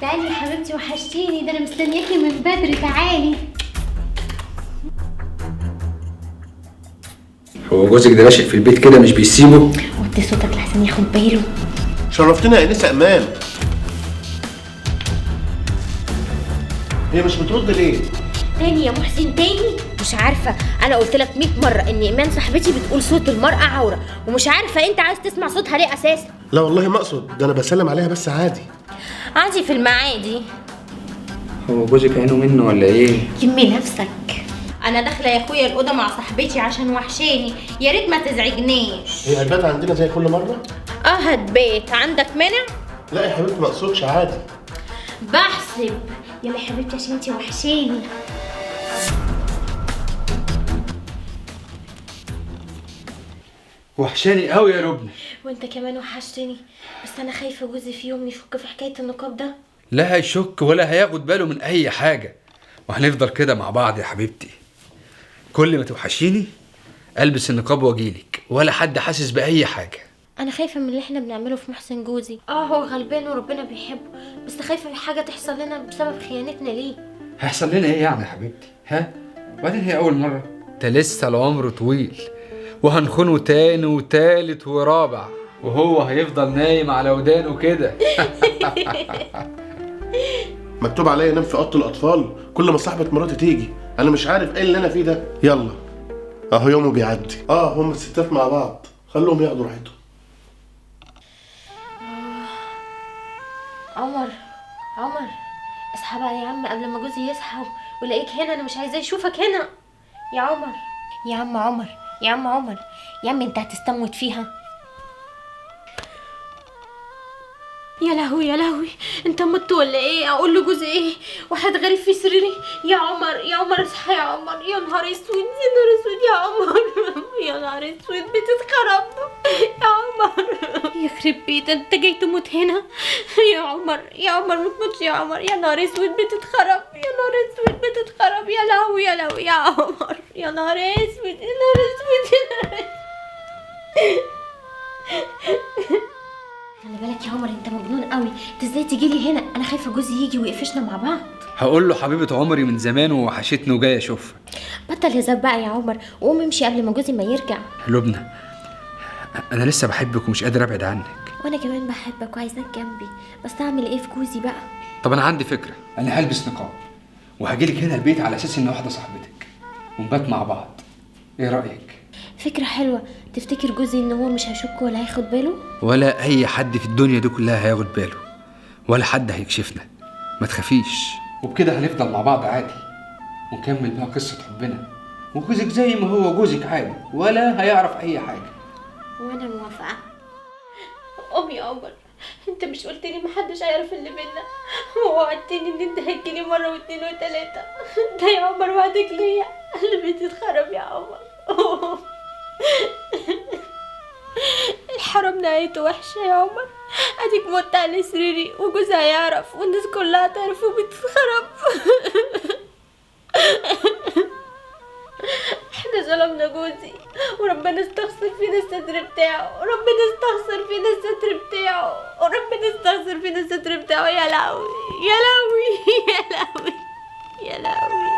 تعالي يا حبيبتي وحشتيني، ده انا مستنياكي من بدري. تعالي. هو جوزك ده راشق في البيت كده مش بيسيبه؟ وطي صوتك لحسن ياخد باله. شرفتنا يا انسه امان. هي مش بترد ليه؟ تاني يا محسن تاني؟ مش عارفه، انا قلت لك 100 مره ان ايمان صاحبتي بتقول صوت المراه عوره، ومش عارفه انت عايز تسمع صوتها ليه اساسا. لا والله ما اقصد، ده انا بسلم عليها بس عادي. عادي في المعادي. هو جوزك عينه منه ولا ايه؟ لمي نفسك. انا داخله يا اخويا الاوضه مع صاحبتي عشان وحشاني، يا ريت ما تزعجنيش. هي هتبات عندنا زي كل مره؟ هتبات عندك مانع؟ لا يا حبيبتي ما اقصدش، عادي. بحسب. يلا يا حبيبتي عشان انتي وحشاني. وحشاني قوي يا لبنى. وانت كمان وحشتني، بس انا خايفه جوزي في يوم يشك في حكايه النقاب ده. لا هيشك ولا هياخد باله من اي حاجه، وهنفضل كده مع بعض يا حبيبتي. كل ما توحشيني البس النقاب واجيلك، ولا حد حاسس باي حاجه. انا خايفه من اللي احنا بنعمله في محسن جوزي. هو غلبان وربنا بيحبه، بس خايفه في حاجه تحصل لنا بسبب خيانتنا ليه. هيحصل لنا ايه يعني يا حبيبتي؟ ها؟ وبعدين هي اول مره، ده لسه العمر طويل، وهنخونه تاني وتالت ورابع، وهو هيفضل نايم على ودانه كده. مكتوب عليا انام في اوضه الاطفال كل ما صاحبه مراتي تيجي. انا مش عارف ايه اللي انا فيه ده. يلا اهو يومه بيعدي. هم الستات مع بعض، خلوهم ياخدوا راحتهم. عمر اصحى بقى يا عم قبل ما جوزي يصحى ويلاقيك هنا. انا مش عايزاه يشوفك هنا يا عمر. يا عم عمر يا عم انت هتستموت فيها. يا لهوي انت مت ولا ايه؟ اقول لجوزي ايه؟ واحد غريب في سريري. يا عمر اصحى يا عمر. يا نهار اسود يا عمر. يا نهار اسود بتتخرب يا عمر. يخرب بيت انت جاي تموت هنا يا عمر ما تموتش يا عمر. يا نهار اسود بتتخرب. يا لهوي يا عمر. يا نهار اسود خلي بالك يا عمر، انت مجنون قوي. انت ازاي تجيلي هنا؟ انا خايفه جوزي يجي ويقفشنا مع بعض. هقول له حبيبه عمري من زمان ووحشتني وجاي اشوفها. بطل هزار بقى يا عمر، وقوم امشي قبل ما جوزي ما يرجع. لبنى انا لسه بحبك ومش قادر ابعد عنك. وانا كمان بحبك وعايزاك جنبي، بس اعمل ايه في جوزي بقى؟ طب انا عندي فكره، انا هلبس نقاب وهجيلك هنا البيت على اساس ان واحده صاحبتك ونبات مع بعض. ايه رايك؟ فكره حلوه. تفتكر جوزي ان هو مش هيشك ولا هياخد باله؟ ولا اي حد في الدنيا دي كلها هياخد باله، ولا حد هيكشفنا. ما تخافيش، وبكده هنفضل مع بعض عادي ونكمل بقى قصه حبنا، وجوزك زي ما هو جوزك عادي ولا هيعرف اي حاجه. وانا موافقه. قوم يا عمر، انت مش قلت لي محدش هيعرف اللي بينا؟ ووعدتني ان انت هتجيلي مره واثنين وثلاثه. ده يا عمر وعدك ليا. قلبي بيتخرب يا عمر. الحرام نهايته وحشه يا عمر. اديك مت على سريري وجوزها هيعرف والناس كلها تعرف وبتتخرب. احنا ظلمنا جوزي وربنا استغفر فينا الستر بتاعه. يا لهوي يا لهوي.